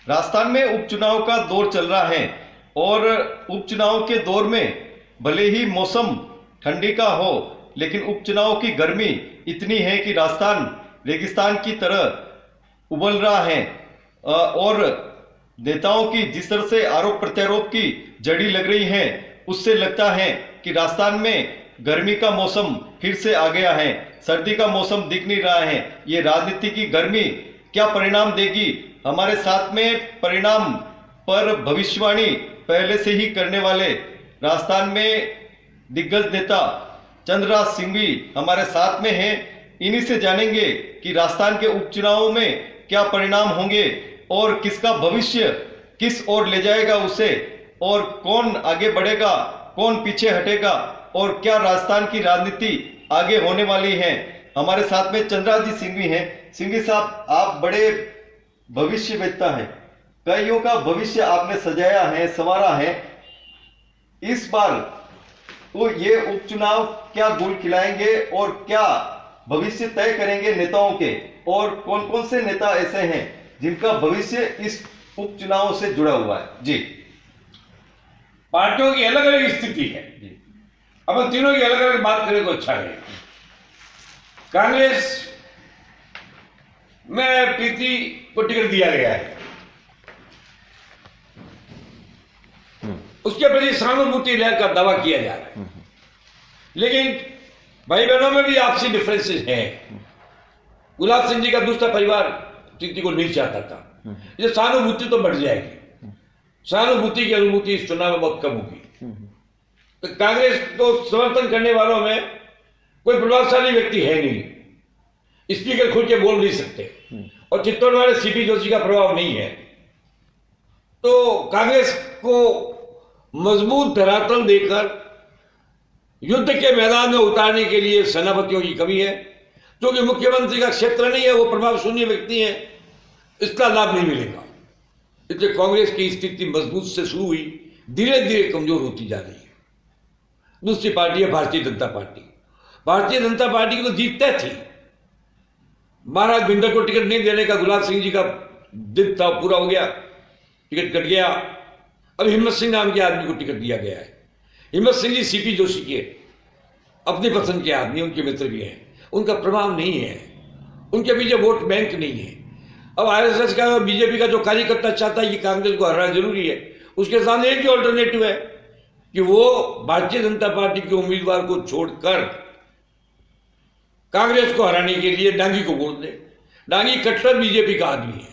राजस्थान में उपचुनाव का दौर चल रहा है और उपचुनाव के दौर में भले ही मौसम ठंडी का हो, लेकिन उपचुनाव की गर्मी इतनी है कि राजस्थान रेगिस्तान की तरह उबल रहा है और नेताओं की जिस तरह से आरोप प्रत्यारोप की जड़ी लग रही है, उससे लगता है कि राजस्थान में गर्मी का मौसम फिर से आ गया है। सर्दी का मौसम दिख नहीं रहा है। ये राजनीति की गर्मी क्या परिणाम देगी? हमारे साथ में परिणाम पर भविष्यवाणी पहले से ही करने वाले राजस्थान में दिग्गज नेता चंद्रराज सिंह भी हमारे साथ में हैं। इन्हीं से जानेंगे कि राजस्थान के उपचुनावों में क्या परिणाम होंगे और किसका भविष्य किस ओर ले जाएगा उसे, और कौन आगे बढ़ेगा, कौन पीछे हटेगा, और क्या राजस्थान की राजनीति आगे होने वाली है। हमारे साथ में चंद्रराज जी सिंह भी हैं। सिंह जी साहब, आप बड़े भविष्यवेत्ता हैं, कईयों का भविष्य आपने सजाया है, संवारा है। इस बार तो ये उपचुनाव क्या गुल खिलाएंगे और क्या भविष्य तय करेंगे नेताओं के, और कौन कौन से नेता ऐसे हैं जिनका भविष्य इस उपचुनाव से जुड़ा हुआ है? जी, पार्टियों की अलग अलग स्थिति है। अब तीनों की अलग अलग बात करें तो अच्छा है। कांग्रेस में प्रीति को टिकट दिया गया है, उसके प्रति सहानुभूति लहर का दावा किया जा रहा है, लेकिन भाई बहनों में भी आपसी डिफरेंसेस हैं। गुलाब सिंह जी का दूसरा परिवार प्रीति को नहीं चाहता था। ये सहानुभूति तो बढ़ जाएगी, सहानुभूति की अनुभूति इस चुनाव में बहुत कम होगी। तो कांग्रेस को समर्थन करने वालों में कोई प्रभावशाली व्यक्ति है नहीं, स्पीकर खुल के बोल नहीं सकते, और चित्तौड़ वाले सीपी जोशी का प्रभाव नहीं है। तो कांग्रेस को मजबूत धरातल देकर युद्ध के मैदान में उतारने के लिए सेनापतियों की कमी है, क्योंकि मुख्यमंत्री का क्षेत्र नहीं है, वो प्रभाव शून्य व्यक्ति है, इसका लाभ नहीं मिलेगा। इसलिए कांग्रेस की स्थिति मजबूत से शुरू हुई, धीरे धीरे कमजोर होती जा रही है। दूसरी पार्टी है भारतीय जनता पार्टी। भारतीय जनता पार्टी की तो जीत तय थी। महाराज भिंडर को टिकट नहीं देने का गुलाब सिंह जी का दिन था, पूरा हो गया, टिकट कट गया। अब हिम्मत सिंह नाम के आदमी को टिकट दिया गया है। हिम्मत सिंह जी सीपी जोशी के अपनी पसंद के आदमी, उनके मित्र भी हैं, उनका प्रभाव नहीं है, उनके पीछे वोट बैंक नहीं है। अब आरएसएस का, बीजेपी का जो कार्यकर्ता चाहता है कि कांग्रेस को हराना जरूरी है, उसके सामने एक ही ऑल्टरनेटिव है कि वो भारतीय जनता पार्टी के उम्मीदवार को छोड़कर कांग्रेस को हराने के लिए डांगी को वोट दे। डांगी कट्टर बीजेपी का आदमी है,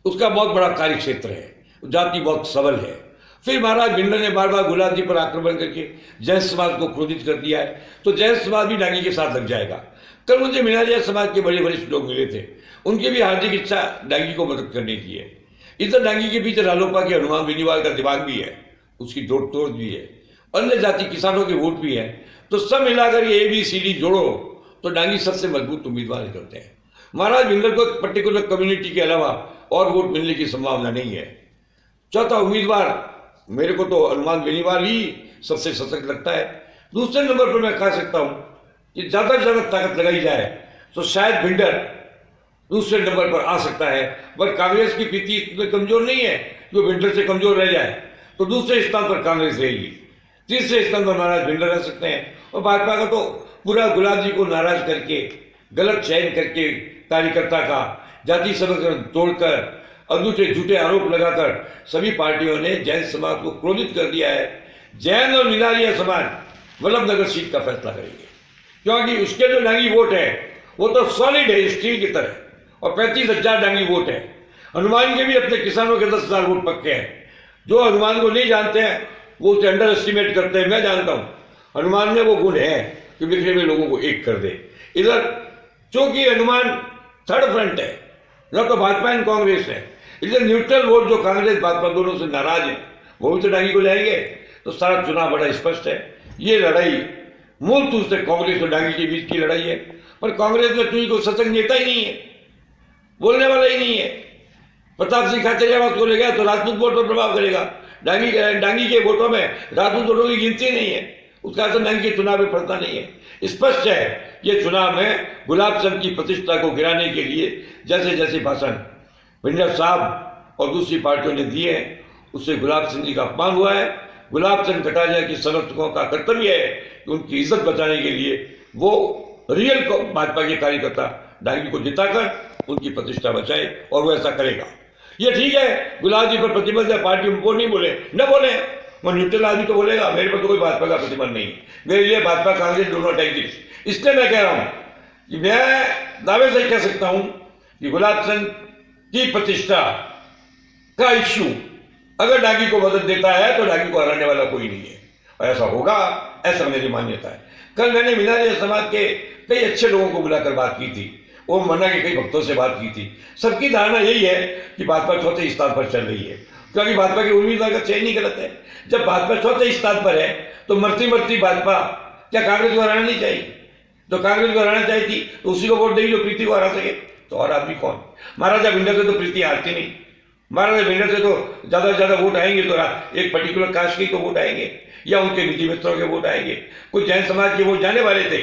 उसका बहुत बड़ा कार्यक्षेत्र है, जाति बहुत सबल है। फिर महाराज भिंडर ने बार बार गुलाब जी पर आक्रमण करके जैन समाज को क्रोधित कर दिया है, तो जैन समाज भी डांगी के साथ लग जाएगा। कल मुझे मिनारिया समाज के बड़े वरिष्ठ लोग मिले थे, उनकी भी हार्दिक इच्छा डांगी को मदद करने की है। इधर डांगी के पीछे रालोपा के हनुमान बेनीवाल का दिमाग भी है, उसकी जोड़ तोड़ भी है, अन्य जाति किसानों के वोट भी है। तो सब मिलाकर ये ABCD जोड़ो तो डांगी सबसे मजबूत उम्मीदवार निकलते हैं। महाराज भिंडर को पर्टिकुलर कम्युनिटी के अलावा और वोट मिलने की संभावना नहीं है। चौथा उम्मीदवार मेरे को तो हनुमान बेनीवाल ही सबसे सशक्त लगता है। दूसरे नंबर पर मैं कह सकता हूं कि ज्यादा से ज्यादा ताकत लगाई जाए तो शायद भिंडर दूसरे नंबर पर आ सकता है, पर कांग्रेस की प्रीति इतनी कमजोर नहीं है जो भिंडर से कमजोर रह जाए, तो दूसरे स्थान पर कांग्रेस रहेगी, तीसरे स्थान पर महाराज भिंडर रह सकते हैं। और भाजपा का तो पूरा गुलाब जी को नाराज करके, गलत चयन करके कार्यकर्ता का, जाति समीकरण तोड़कर, अधूरे झूठे आरोप लगाकर सभी पार्टियों ने जैन समाज को क्रोधित कर दिया है। जैन और मिनारिया समाज वल्लभनगर सीट का फैसला करेंगे, क्योंकि उसके जो डांगी वोट है वो तो सॉलिड है, स्टील की तरह, और 35,000 डांगी वोट है। हनुमान के भी अपने किसानों के 10,000 वोट पक्के हैं। जो हनुमान को नहीं जानते हैं वो उसे अंडर एस्टिमेट करते हैं। मैं जानता हूँ हनुमान में वो गुण है कि बिखरे हुए लोगों को एक कर दे। इधर चूंकि हनुमान थर्ड फ्रंट है, न तो भाजपा एंड कांग्रेस है, इसलिए न्यूट्रल वोट जो कांग्रेस भाजपा दोनों से नाराज है वो भी तो डांगी को लाएंगे। तो सारा चुनाव बड़ा स्पष्ट है। ये लड़ाई मूल रूप से कांग्रेस और डांगी के बीच की लड़ाई है, पर कांग्रेस में कोई को सशक्त नेता ही नहीं है, बोलने वाला ही नहीं है। प्रताप सिंह खाचरियावास को ले गया तो राजपूत वोट पर प्रभाव करेगा। डांगी के वोटों में राजपूत वोटों की गिनती नहीं है, उसका असर डांगी के चुनाव में पड़ता नहीं है। स्पष्ट है ये चुनाव में गुलाब चंद की प्रतिष्ठा को गिराने के लिए जैसे जैसे भाषण भिंडर साहब और दूसरी पार्टियों ने दिए हैं, उससे गुलाब चंद जी का अपमान हुआ है। गुलाब चंद कटारिया के समर्थकों का कर्तव्य है कि उनकी इज्जत बचाने के लिए वो रियल भाजपा के कार्यकर्ता डांगी को जिताकर उनकी प्रतिष्ठा बचाए, और वो ऐसा करेगा। ये ठीक है, गुलाब जी पर प्रतिबंध है, पार्टी वो नहीं बोले, न बोले, वो न्यूट्रल आदमी तो बोलेगा, मेरे पर तो कोई भाजपा का प्रतिबंध नहीं, मेरे लिए भाजपा कांग्रेस दोनों एग्जिस्ट। इसलिए मैं कह रहा हूं कि मैं दावे से कह सकता हूं कि गुलाब चंद की प्रतिष्ठा का इश्यू अगर डांगी को मदद देता है तो डांगी को हराने वाला कोई नहीं है, और ऐसा होगा, ऐसा मेरी मान्यता है। कल मैंने मीनारी समाज के कई अच्छे लोगों को बुलाकर बात की थी, ओम मन्ना के कई भक्तों से बात की थी। सबकी धारणा यही है कि भाजपा चौथे स्थान पर चल रही है, क्योंकि भाजपा के उम्मीदवार का चयन ही गलत है। जब भाजपा चौथे स्थान पर है तो मरती मरती भाजपा क्या कांग्रेस को हराना नहीं चाहिए? तो कांग्रेस को हराना चाहिए थी तो उसी को वोट देगी जो प्रीति को हरा सके। तो और आदमी कौन? महाराजा भिंडर से तो प्रीति हारती नहीं, महाराजा भिंडर से तो ज्यादा से ज्यादा वोट आएंगे तो एक पर्टिकुलर कास्ट के तो वोट आएंगे, या उनके निजी मित्रों के वोट आएंगे, कुछ जैन समाज के वोट जाने वाले थे,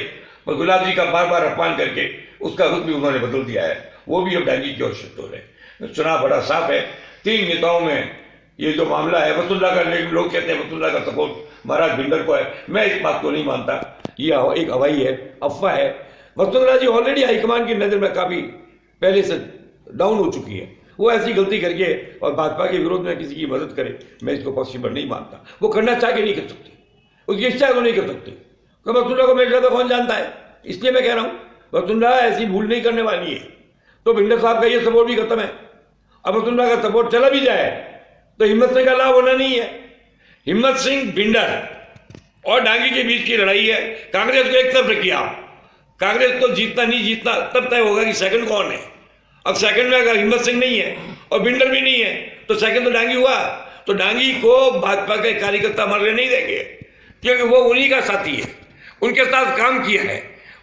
पर गुलाब जी का बार बार अपमान करके उसका रुख भी उन्होंने बदल दिया है, वो भी अब डांगी की ओर शिफ्ट हो रहे हैं। चुनाव बड़ा साफ है, 3 नेताओं में ये जो मामला है, वसुंधरा का, लोग कहते हैं वसुंधरा का सपोर्ट महाराज भिंडर को है, मैं इस बात को नहीं मानता, ये एक हवाई है, अफवाह है। वसुंधरा जी ऑलरेडी हाईकमान की नजर में काफी पहले से डाउन हो चुकी है, वो ऐसी गलती करके और भाजपा के विरोध में किसी की मदद करे, मैं इसको पॉसिबल नहीं मानता। वो करना चाह के नहीं कर सकती, उसकी इच्छा को नहीं कर सकती। वसुंधरा को मेरे ज्यादा कौन जानता है, इसलिए मैं कह रहा हूँ वसुंधरा ऐसी भूल नहीं करने वाली है। तो भिंडर साहब का ये सपोर्ट भी खत्म है। अब वसुंधरा का सपोर्ट चला भी जाए तो हिम्मत सिंह का लाभ होना नहीं है। हिम्मत सिंह भिंडर और डांगी के बीच की लड़ाई है, कांग्रेस को एक तरफ किया। कांग्रेस को जीतना नहीं जीतना तब तय होगा कि सेकंड कौन है। अब सेकंड में अगर हिम्मत सिंह नहीं है और भिंडर भी नहीं है तो सेकंड तो डांगी हुआ। तो डांगी को भाजपा के कार्यकर्ता मरने नहीं देंगे, क्योंकि वो उन्हीं का साथी है, उनके साथ काम किया है।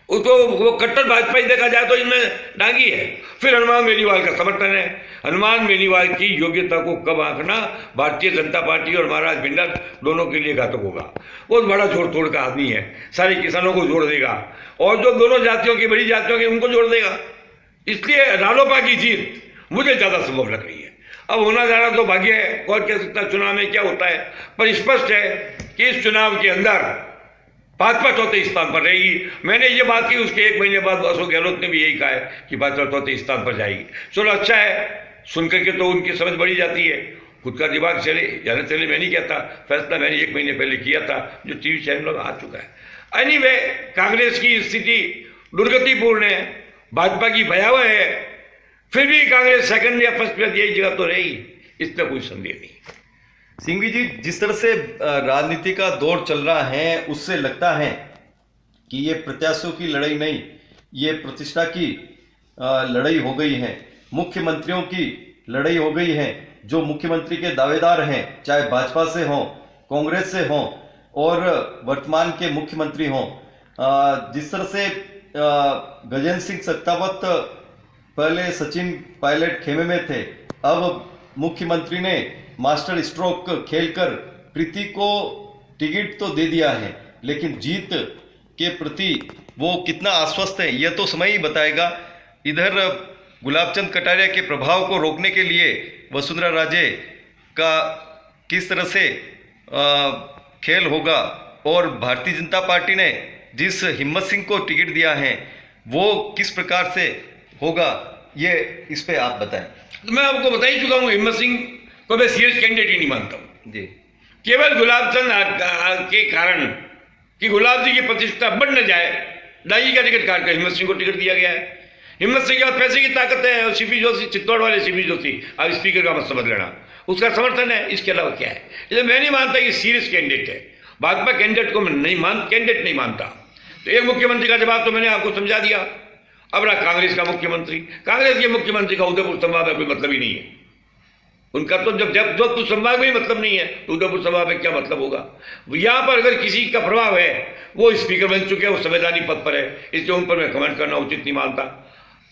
वो कट्टर भाजपा ही देखा जाए तो इनमें डांगी है। फिर हनुमान बेनीवाल का समर्थन है। हनुमान बेनीवाल की योग्यता को कब आंकना भारतीय जनता पार्टी और महाराज भिंडर दोनों के लिए घातक होगा। बहुत बड़ा जोड़ तोड़ का आदमी है, सारे किसानों को जोड़ देगा और जो दोनों जातियों की बड़ी जातियों की उनको जोड़ देगा। इसलिए रालोपा की जीत मुझे ज्यादा संभव लग रही है। अब होना जा रहा तो भाग्य है, कौन कह सकता चुनाव में क्या होता है, पर स्पष्ट है कि इस चुनाव के अंदर भाजपा चौथे स्थान पर रहेगी। मैंने ये बात की, उसके 1 महीने बाद अशोक गहलोत ने भी यही कहा है कि भाजपा चौथे स्थान पर जाएगी। चलो अच्छा है, सुनकर के तो उनकी समझ बढ़ी जाती है। खुद का दिमाग चले या न चले मैं नहीं कहता, फैसला मैंने 1 महीने पहले किया था, जो टीवी चैनलों में आ चुका है। एनीवे, कांग्रेस की स्थिति दुर्गतिपूर्ण है, भाजपा की भयावह है, फिर भी कांग्रेस सेकंड या फर्स्ट में यही जगह तो रहेगी, इसमें कोई संदेह नहीं। सिंघवी जी, जिस तरह से राजनीति का दौर चल रहा है उससे लगता है कि ये प्रत्याशियों की लड़ाई नहीं, ये प्रतिष्ठा की लड़ाई हो गई है, मुख्यमंत्रियों की लड़ाई हो गई है। जो मुख्यमंत्री के दावेदार हैं, चाहे भाजपा से हों, कांग्रेस से हों और वर्तमान के मुख्यमंत्री हों, जिस तरह से गजेंद्र सिंह शेखावत पहले सचिन पायलट खेमे में थे, अब मुख्यमंत्री ने मास्टर स्ट्रोक खेलकर प्रीति को टिकट तो दे दिया है, लेकिन जीत के प्रति वो कितना आश्वस्त है यह तो समय ही बताएगा। इधर गुलाबचंद कटारिया के प्रभाव को रोकने के लिए वसुंधरा राजे का किस तरह से खेल होगा और भारतीय जनता पार्टी ने जिस हिम्मत सिंह को टिकट दिया है वो किस प्रकार से होगा, ये इस पे आप बताएं। मैं आपको बता ही चुका हूँ, हिम्मत सिंह को मैं सीरियस कैंडिडेट ही नहीं मानता हूँ जी। केवल गुलाबचंद के कारण कि गुलाब जी की प्रतिष्ठा बढ़ न जाए, डांगी का टिकट काट कर हिम्मत सिंह को टिकट दिया गया है। हिम्मत सिंह के पास पैसे की ताकत है और सीपी जोशी, चित्तौड़ वाले सीपी जोशी अब स्पीकर का मत समझ लेना, उसका समर्थन है, इसके अलावा क्या है। इसलिए मैं नहीं मानता कि सीरियस कैंडिडेट है। भाजपा कैंडिडेट को मैं कैंडिडेट नहीं मानता। तो एक मुख्यमंत्री का जवाब तो मैंने आपको समझा दिया। अब रहा कांग्रेस का मुख्यमंत्री। कांग्रेस के मुख्यमंत्री का उदयपुर संभाग में कोई मतलब ही नहीं है उनका। तो जब जोधपुर संभाग में ही मतलब नहीं है तो उदयपुर संभाग में क्या मतलब होगा। यहाँ पर अगर किसी का प्रभाव है, वो स्पीकर बन चुके हैं, वो संवैधानिक पद पर है, इसलिए उन पर मैं कमेंट करना उचित नहीं मानता।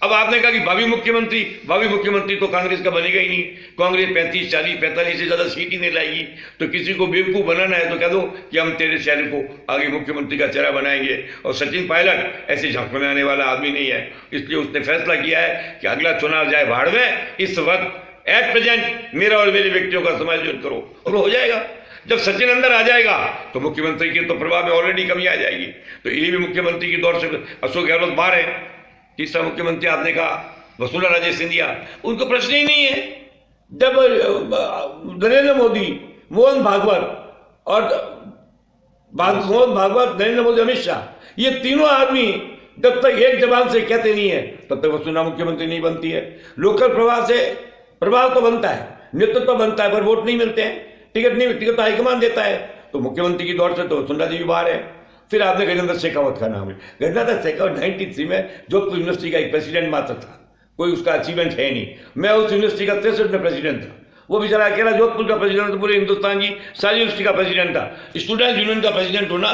अब आपने कहा कि भावी मुख्यमंत्री तो कांग्रेस का बनेगा ही नहीं। कांग्रेस 35, 40, 45 से ज्यादा सीट ही नहीं लाएगी। तो किसी को बेवकूफ बनाना है तो कह दो कि हम तेरे शहर को आगे मुख्यमंत्री का चेहरा बनाएंगे। और सचिन पायलट ऐसे झांकने में आने वाला आदमी नहीं है, इसलिए उसने फैसला किया है कि अगला चुनाव जाए भाड़ में। इस वक्त एट प्रेजेंट मेरा और मेरे व्यक्तियों का समायोजन करो, और हो जाएगा। जब सचिन अंदर आ जाएगा तो मुख्यमंत्री के तो प्रभाव में ऑलरेडी कमी आ जाएगी। तो ये भी मुख्यमंत्री की दौर से अशोक गहलोत बाहर है। तीसरा मुख्यमंत्री आपने कहा वसुंधरा राजे सिंधिया, उनको प्रश्न ही नहीं है। जब नरेंद्र मोदी, मोहन भागवत और मोहन भागवत, नरेंद्र मोदी, अमित शाह, ये तीनों आदमी जब तक एक जबान से कहते नहीं है तब तक वसुंधरा मुख्यमंत्री नहीं बनती है। लोकल प्रभाव से प्रभाव तो बनता है, नेतृत्व तो बनता है, पर वोट नहीं मिलते हैं, टिकट नहीं, टिकट तो हाईकमान देता है। तो मुख्यमंत्री की दौर से तो वसुंधरा जी भी बाहर है। फिर आपने गजेंद्र शेखावत का नाम है। गजेंद्र शेखावत 93 में जोधपुर यूनिवर्सिटी का एक प्रेसिडेंट मात्र था, कोई उसका अचीवमेंट है नहीं। मैं उस यूनिवर्सिटी का 63 में प्रेसिडेंट था। वो बेचारा अकेला जोधपुर का प्रेसिडेंट, पूरे हिंदुस्तान की सारी यूनिवर्सिटी का प्रेसिडेंट था। स्टूडेंट यूनियन का प्रेसिडेंट होना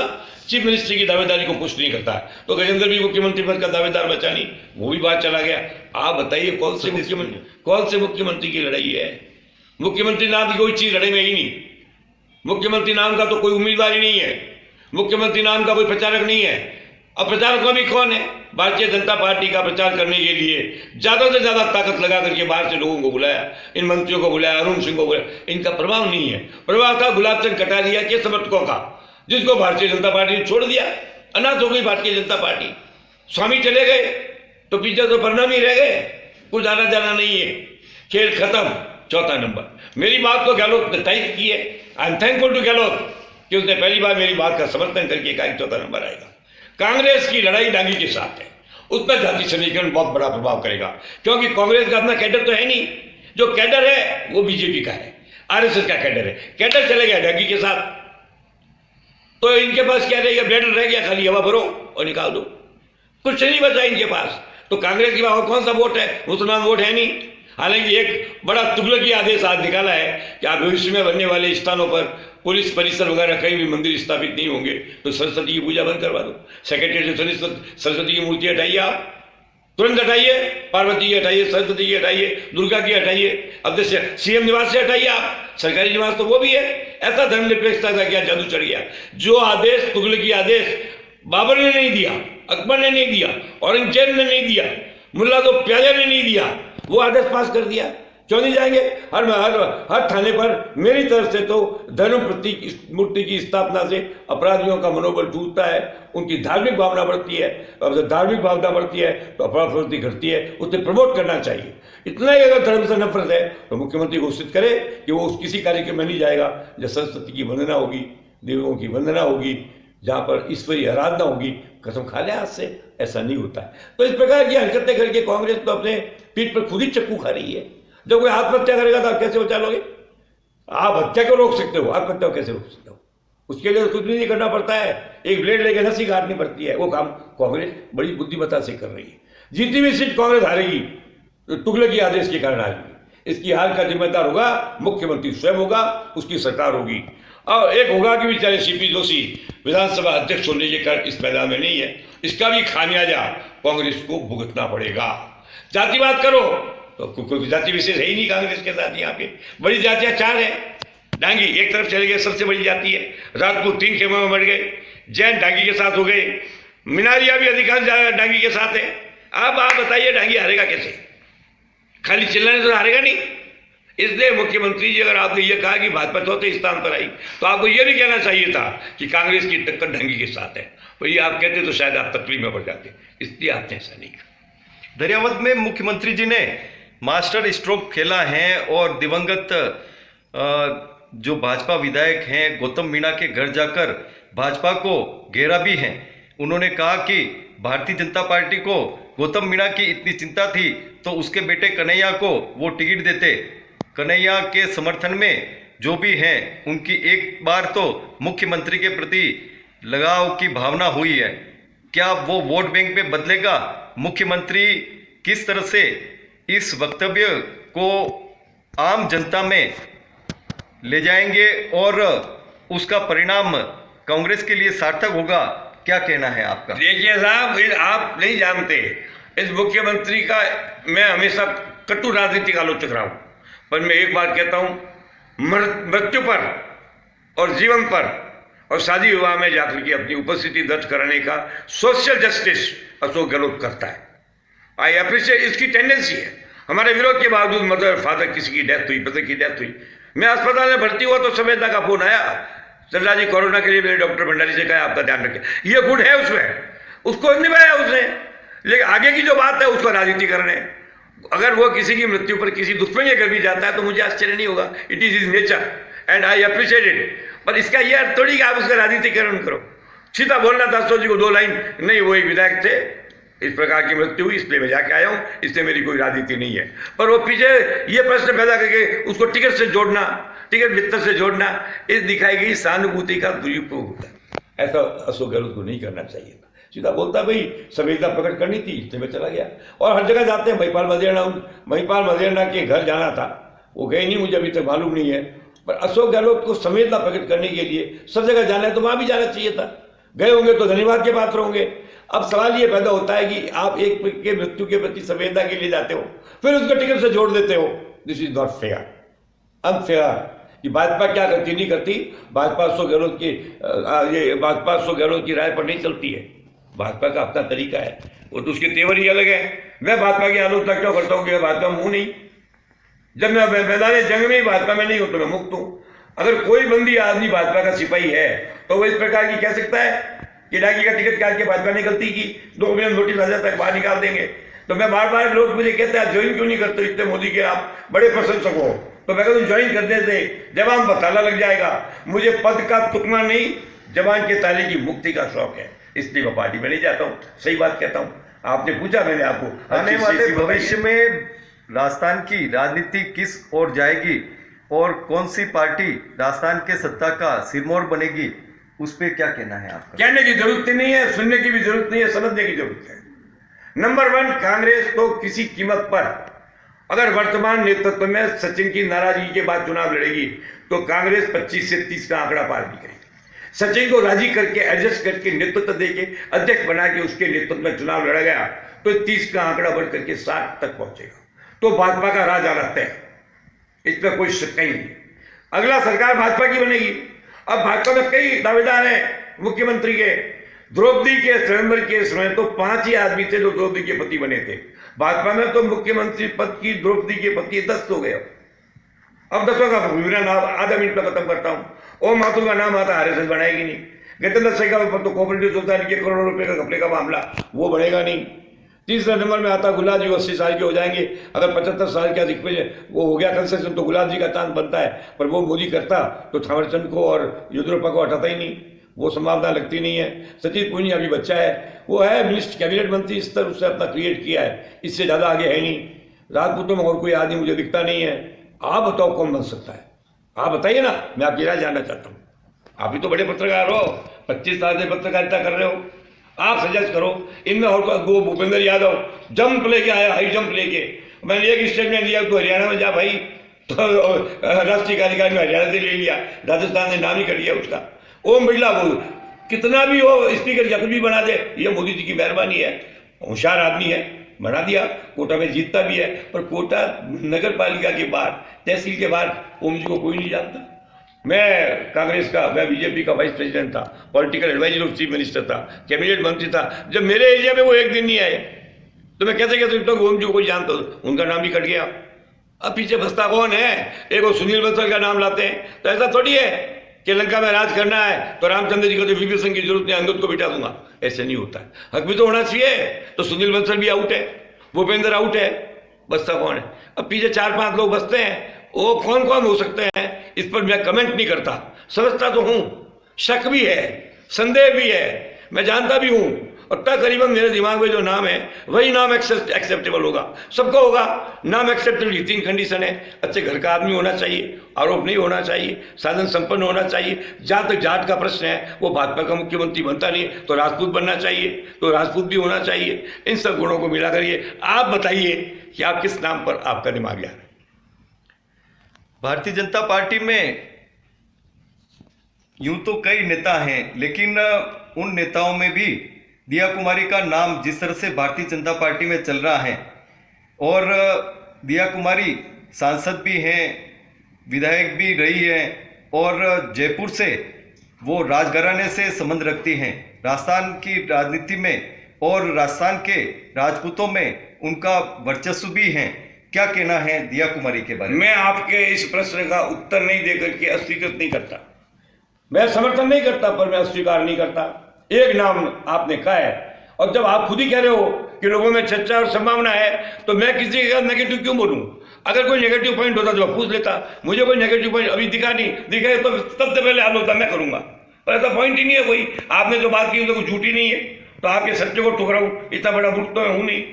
चीफ मिनिस्ट्री की दावेदारी को पुष्ट नहीं करता है। तो गजेंद्र भी मुख्यमंत्री पद का दावेदार बचा नहीं, वो भी बाहर चला गया। आप बताइए कौन से मुख्यमंत्री की लड़ाई है? मुख्यमंत्री नाम की कोई चीज लड़ाई में ही नहीं। मुख्यमंत्री नाम का तो कोई उम्मीदवार ही नहीं है, मुख्यमंत्री नाम का कोई प्रचारक नहीं है। अब प्रचारक में भी कौन है? भारतीय जनता पार्टी का प्रचार करने के लिए ज्यादा से ज्यादा ताकत लगा करके बाहर से लोगों को बुलाया, इन मंत्रियों को बुलाया, अरुण सिंह को बुलाया। इनका प्रभाव नहीं है। प्रभाव था गुलाब चंद कटारिया के समर्थकों का, जिसको भारतीय जनता पार्टी ने छोड़ दिया। अनाथ हो गई भारतीय जनता पार्टी, स्वामी चले गए तो पीछे तो परिणाम ही रह गए, कुछ आना जाना नहीं है, खेल खत्म। चौथा नंबर, मेरी बात को गहलोत ने टाइप की है। I am thankful to Gehlot कि उसने पहली बार मेरी बात का समर्थन करके कहा चौथा नंबर आएगा। कांग्रेस की लड़ाई डांगी के साथ है, उस पर जाति समीकरण बहुत बड़ा प्रभाव करेगा, क्योंकि कांग्रेस का अपना कैडर तो है नहीं। जो कैडर है वो बीजेपी का है, आरएसएस का कैडर है। कैडर चले गया डांगी के साथ, तो इनके पास क्या रह गया? ब्लेडर रह गया, खाली हवा भरो और निकाल दो, कुछ नहीं बचा इनके पास। तो कांग्रेस के पास कौन सा वोट है? मुसलमान वोट है नहीं। हालांकि एक बड़ा तुगलकी आदेश आज निकाला है कि आप भविष्य में बनने वाले स्थानों पर पुलिस परिसर वगैरह कहीं भी मंदिर स्थापित नहीं होंगे तो सरस्वती की पूजा बंद करवा दो। सेक्रेटरी से सरस्वती की मूर्ति हटाइए, आप तुरंत हटाइए, पार्वती की हटाइए, सरस्वती की हटाइए, दुर्गा की हटाइए। अब जैसे सीएम निवास से हटाइए आप, सरकारी निवास तो वो भी है। ऐसा धर्मनिरपेक्षता का क्या जादू चढ़ गया? जो आदेश, तुगलकी आदेश बाबर ने नहीं दिया, अकबर ने नहीं दिया, औरंगजेब ने नहीं दिया, मुल्ला तो प्याजा ने नहीं दिया, वो आदेश पास कर दिया। क्यों नहीं जाएंगे? हर थाने पर मेरी तरफ से तो धर्म प्रतीक मूर्ति की स्थापना से अपराधियों का मनोबल टूटता है, उनकी धार्मिक भावना बढ़ती है। अब जब धार्मिक भावना बढ़ती है तो अपराध प्रवृत्ति घटती है, उसे प्रमोट करना चाहिए। इतना ही अगर धर्म से नफरत है तो मुख्यमंत्री घोषित करे कि वो किसी कार्यक्रम में नहीं जाएगा जब सरस्वती की वंदना होगी, देवों की वंदना होगी, जहाँ पर ईश्वरीय आराधना होगी। कसम खा ले आज से, ऐसा नहीं होता है। तो इस प्रकार की हरकतें करके कांग्रेस तो अपने पीठ पर खुद ही चक्कू खा रही है। जब कोई आत्महत्या करेगा तो आप कैसे बचा लोगे? आप हत्या को रोक सकते हो, आत्महत्या को कैसे रोक सकते हो? उसके लिए कुछ भी नहीं करना पड़ता है, एक ब्लेड लेके नसी काटनी पड़ती है। वो काम कांग्रेस बड़ी बुद्धिमत्ता से कर रही है। जितनी भी सीट कांग्रेस हारेगी तो तुगलकी आदेश के कारण हारेगी। इसकी हार का जिम्मेदार होगा मुख्यमंत्री स्वयं होगा, उसकी सरकार होगी। और एक होगा कि बेचारे सीपी जोशी विधानसभा अध्यक्ष होने के कारण इस मैदान में नहीं है, इसका भी खामियाजा कांग्रेस को भुगतना पड़ेगा। जातिवाद करो तो कोई जाति विशेष है ही नहीं कांग्रेस के साथ। यहाँ पे बड़ी जातियां 4 है। डांगी एक तरफ चले गए, सबसे बड़ी जाति है। राजपूत 3 खेमों में बढ़ गए, जैन डांगी के साथ हो गए, मिनारिया भी अधिकांश डांगी के साथ है। अब आप बताइए डांगी हारेगा कैसे? खाली चिल्लाने से हारेगा नहीं। इसलिए मुख्यमंत्री जी, अगर आपने ये कहा कि भाजपा चौथे स्थान पर आई तो आपको ये भी कहना चाहिए था कि कांग्रेस की टक्कर डांगी के साथ है। तो ये आप कहते तो शायद आप तकलीफ में पड़ जाते, इसलिए आपने ऐसा नहीं कहा। दरियावत में मुख्यमंत्री जी ने मास्टर स्ट्रोक खेला है और दिवंगत जो भाजपा विधायक हैं गौतम मीणा के घर जाकर भाजपा को घेरा भी है। उन्होंने कहा कि भारतीय जनता पार्टी को गौतम मीणा की इतनी चिंता थी तो उसके बेटे कन्हैया को वो टिकट देते। कन्हैया के समर्थन में जो भी हैं उनकी एक बार तो मुख्यमंत्री के प्रति लगाव की भावना हुई है। क्या वो वोट बैंक पे बदलेगा? मुख्यमंत्री किस तरह से इस वक्तव्य को आम जनता में ले जाएंगे और उसका परिणाम कांग्रेस के लिए सार्थक होगा? क्या कहना है आपका? देखिए साहब, आप नहीं जानते इस मुख्यमंत्री का मैं हमेशा कटु राजनीतिक आलोचक रहा हूं, पर मैं एक बात कहता हूं, मृत्यु पर और जीवन पर और शादी विवाह में जाकर के अपनी उपस्थिति दर्ज कराने का सोशल जस्टिस अशोक गहलोत करता है। आई अप्रिशिएट, इसकी टेंडेंसी है। हमारे विरोध के बावजूद मदर फादर किसी की डेथ हुई, ब्रदर की डेथ हुई। मैं अस्पताल में भर्ती हुआ तो संवेदना का फोन आया, चंद्रा जी कोरोना के लिए मेरे डॉक्टर भंडारी से कहा आपका ध्यान रखें। ये गुण है उसमें, उसको निभाया उसने। लेकिन आगे की जो बात है उसको राजनीतिकरण है। अगर वो किसी की मृत्यु पर किसी दुश्मन के घर भी जाता है तो मुझे आश्चर्य नहीं होगा। It is his nature and I appreciate it. पर इसका ये अर्थ थोड़ी कि आप उसका राजनीतिकरण करो। सीधा बोलना था सोची को 2 लाइन, नहीं वो एक विधायक थे, इस प्रकार की मृत्यु हुई इसलिए मैं जाके आया हूं, इससे मेरी कोई राजनीति नहीं है। पर वो पीछे ये प्रश्न पैदा करके उसको टिकट से जोड़ना, टिकट वित्त से जोड़ना, इस दिखाई गई सहानुभूति का दुरुपयोग होता है। ऐसा अशोक गहलोत को नहीं करना चाहिए था। सीधा बोलता भाई संवेदना प्रकट करनी थी इसलिए मैं चला गया। और हर जगह जाते हैं, महिपाल मदेरणा के घर जाना था, वो गए नहीं, मुझे अभी तक मालूम नहीं है। पर अशोक गहलोत को संवेदना प्रकट करने के लिए सब जगह जाना है तो वहां भी जाना चाहिए था। गए होंगे तो धन्यवाद के पात्र होंगे। अब सवाल ये पैदा होता है कि आप एक के मृत्यु के प्रति संवेदना के लिए जाते हो, फिर उसको टिकट से जोड़ देते हो। This is not fair, unfair. कि भाजपा क्या करती नहीं करती, भाजपा अशोक गहलोत की राय पर नहीं चलती है। भाजपा का अपना तरीका है, वो तो उसके तेवर ही अलग है। मैं भाजपा की आलोचना क्यों करता हूँ कि मैं भाजपा में हूं नहीं। जब मैं मैदान जंग में भाजपा में नहीं हूं तो मैं मुक्त हूं। अगर कोई बंदी आदमी भाजपा का सिपाही है तो वो इस प्रकार की कह सकता है कि डाकी का टिकट काट के भाजपा ने गलती की, 2 महीने नोटिस आ जाता है, बाहर निकाल देंगे। तो मैं बार बार लोग मुझे कहते हैं ज्वाइन क्यों नहीं करते, इतने मोदी के आप बड़े प्रशंसक हो। तो मैं कहता हूं ज्वाइन करने से जवान पर ताला लग जाएगा। मुझे पद का तुकना नहीं, जवान के ताले की मुक्ति का शौक है, इसलिए मैं पार्टी में नहीं जाता हूं। सही बात कहता हूं। आपने पूछा, मैंने आपको आने वाले भविष्य में राजस्थान की राजनीति किस ओर जाएगी और कौन सी पार्टी राजस्थान के सत्ता का सिरमौर बनेगी, उस पर क्या कहना है आपका? कहने की जरूरत नहीं है, सुनने की भी जरूरत नहीं है, समझने की जरूरत है। नंबर 1, कांग्रेस तो किसी कीमत पर, अगर वर्तमान नेतृत्व में सचिन की नाराजगी के बाद चुनाव लड़ेगी तो कांग्रेस 25 से 30 का आंकड़ा पार भी करेगी। सचिन को राजी करके, एडजस्ट करके, नेतृत्व देके, अध्यक्ष बना के उसके नेतृत्व में चुनाव लड़ा गया तो 30 का आंकड़ा बढ़ करके 60 तक पहुंचेगा। तो भाजपा का राज आना तय, इसमें कोई शक ही नहीं। अगला सरकार भाजपा की बनेगी। अब भाजपा में कई दावेदार हैं मुख्यमंत्री के। द्रौपदी के स्वयंवर के समय तो 5 ही आदमी थे जो द्रौपदी के पति बने थे। भाजपा में तो मुख्यमंत्री पद की द्रौपदी के पति 10 हो गए। अब 10 का विवरण आधा मिनट में खत्म करता हूं। ओम माथुर का नाम आता, आरएसएस बनाएगी नहीं। गजेंद्र शेखावत पर तो कोऑपरेटिव सोसाइटी के करोड़ों रुपए का घपले का मामला, वो बढ़ेगा नहीं। 3रे नंबर में आता गुलाब जी, 80 साल के हो जाएंगे। अगर 75 साल का वो हो गया कंसेशन तो गुलाब जी का चांद बनता है। पर वो मोदी करता तो थावरचंद को और येदियुरप्पा को हटाता ही नहीं, वो संभावना लगती नहीं है। सचिन पुनिया अभी बच्चा है, वो है मिनिस्टर कैबिनेट मंत्री स्तर, उससे अपना क्रिएट किया है, इससे ज़्यादा आगे है नहीं। राजपूतों में और कोई आदमी मुझे दिखता नहीं है। आप बताओ कौन बन सकता है, आप बताइए ना, मैं आपकी राय जानना चाहता हूँ। आप भी तो बड़े पत्रकार हो, 25 साल से पत्रकारिता कर रहे हो, आप सजेस्ट करो। इनमें और वो भूपेंद्र यादव जंप लेके आया, हाई जंप लेके। मैंने एक स्टेटमेंट दिया तो हरियाणा में जा भाई, तो राष्ट्रीय कार्यकारिणी में हरियाणा से ले लिया, राजस्थान ने नाम ही कर दिया उसका। ओम बिरला वो कितना भी हो स्पीकर या कुछ भी बना दे, ये मोदी जी की मेहरबानी है, होशियार आदमी है, बना दिया। कोटा में जीतता भी है, पर कोटा नगर पालिका के बाद, तहसील के बाद ओम जी को कोई नहीं जानता। मैं कांग्रेस का, मैं बीजेपी का वाइस प्रेसिडेंट था, political adviser of chief minister था, कैबिनेट मंत्री था। जब मेरे एरिया में वो एक दिन नहीं आए तो मैं कैसे कह सकता हूँ ओम जी को कोई जानता, उनका नाम भी कट गया। अब पीछे बसता कौन है? एक वो सुनील बंसल का नाम लाते हैं। तो ऐसा थोड़ी है कि लंका में राज करना है तो रामचंद्र जी को तो विभीषण की जरूरत नहीं, अंगद को बिठा दूंगा, ऐसे नहीं होता है। हक भी तो होना चाहिए। तो सुनील बंसल भी आउट है, भूपेंद्र आउट है, बसता कौन है? अब पीछे 4-5 लोग बसते हैं, वो कौन कौन हो सकते हैं इस पर मैं कमेंट नहीं करता। समझता तो हूं, शक भी है, संदेह भी है, मैं जानता भी हूं, और तकरीबन मेरे दिमाग में जो नाम है वही नाम एक्सेप्टेबल होगा, सबको होगा। नाम एक्सेप्टेबल 3 कंडीशन है। अच्छे घर का आदमी होना चाहिए, आरोप नहीं होना चाहिए, साधन संपन्न होना चाहिए। जहां तक जाट का प्रश्न है, वो भाजपा का मुख्यमंत्री बनता नहीं तो राजपूत बनना चाहिए, तो राजपूत भी होना चाहिए। इन सब गुणों को मिला करिए। आप बताइए कि आप किस नाम पर आपका दिमाग जा रहा है? भारतीय जनता पार्टी में यूं तो कई नेता हैं, लेकिन उन नेताओं में भी दिया कुमारी का नाम जिस तरह से भारतीय जनता पार्टी में चल रहा है, और दिया कुमारी सांसद भी हैं, विधायक भी रही हैं, और जयपुर से वो राजघराने से संबंध रखती हैं। राजस्थान की राजनीति में और राजस्थान के राजपूतों में उनका वर्चस्व भी है। क्या कहना है दिया कुमारी के बारे में? मैं आपके इस प्रश्न का उत्तर नहीं देकर के अस्वीकृत नहीं करता। मैं समर्थन नहीं करता, पर मैं अस्वीकार नहीं करता। एक नाम आपने कहा है, और जब आप खुद ही कह रहे हो कि लोगों में चर्चा और संभावना है, तो मैं किसी के नेगेटिव क्यों बोलूं? अगर कोई नेगेटिव पॉइंट होता तो मैं पूछ लेता। मुझे कोई नेगेटिव पॉइंट अभी दिखा नहीं, दिखे तो सबसे पहले हाल होता मैं करूंगा, पर ऐसा पॉइंट ही नहीं है कोई। आपने जो बात की तो कुछ झूठी नहीं है, तो आपके सत्य को ठुकराऊं, इतना बड़ा मूर्ख तो मैं हूं नहीं।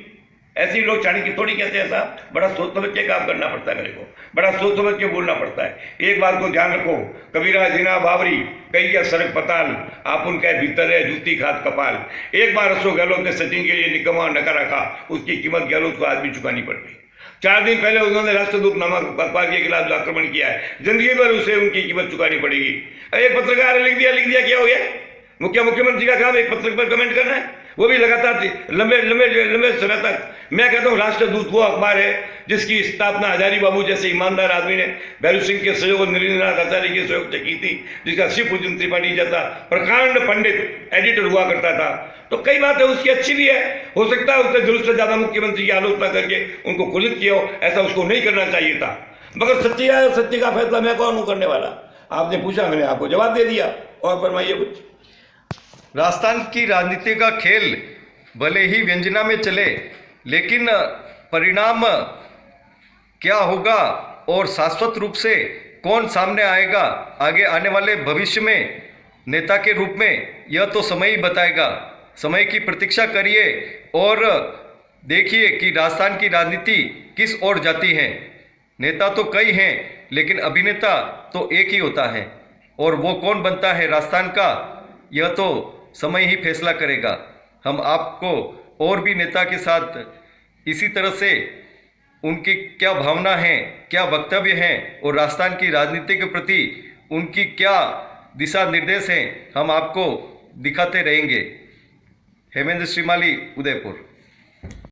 ऐसे ही लोग चाणक्य थोड़ी कहते हैं साहब, बड़ा सोच समझ के काम करना पड़ता है मेरे को, बड़ा सोच समझ के बोलना पड़ता है। एक बात को ध्यान रखो, कबीरा जिना बावरी कई क्या सड़क पताल, आप उनका भीतर है जूती खाद कपाल। एक बार अशोक गहलोत ने सचिन के लिए निकम्मा नकार रखा, उसकी कीमत गहलोत को आज भी चुकानी पड़ गई। 4 दिन पहले उन्होंने राष्ट्रदूत नामक अखबार के खिलाफ जो आक्रमण किया है, जिंदगी भर उसे उनकी कीमत चुकानी पड़ेगी। एक पत्रकार लिख दिया क्या हो गया? मुख्यमंत्री का काम एक पत्र पर कमेंट करना है, वो भी लगातार लंबे समय तक। मैं कहता हूँ राष्ट्रदूत वो अखबार है जिसकी स्थापना हजारी बाबू जैसे ईमानदार आदमी ने भैरू सिंह के सहयोग और नरेंद्रनाथ आचार्य के सहयोग से की थी, जिसका शिव पूजन त्रिपाठी जैसा प्रकांड पंडित एडिटर हुआ करता था। तो कई बातें उसकी अच्छी भी है, हो सकता है उसने जरूरत से ज्यादा मुख्यमंत्री की आलोचना करके उनको कुलित किया हो, ऐसा उसको नहीं करना चाहिए था। मगर सत्य का फैसला मैं कौन हूँ करने वाला? आपने पूछा, मैंने आपको जवाब दे दिया। और फरमाइए कुछ। राजस्थान की राजनीति का खेल भले ही व्यंजना में चले, लेकिन परिणाम क्या होगा और शाश्वत रूप से कौन सामने आएगा आगे आने वाले भविष्य में नेता के रूप में, यह तो समय ही बताएगा। समय की प्रतीक्षा करिए और देखिए कि राजस्थान की राजनीति किस ओर जाती है। नेता तो कई हैं, लेकिन अभिनेता तो एक ही होता है, और वो कौन बनता है राजस्थान का, यह तो समय ही फैसला करेगा। हम आपको और भी नेता के साथ इसी तरह से उनकी क्या भावना है, क्या वक्तव्य हैं और राजस्थान की राजनीति के प्रति उनकी क्या दिशा निर्देश हैं, हम आपको दिखाते रहेंगे। हेमेंद्र श्रीमाली, उदयपुर।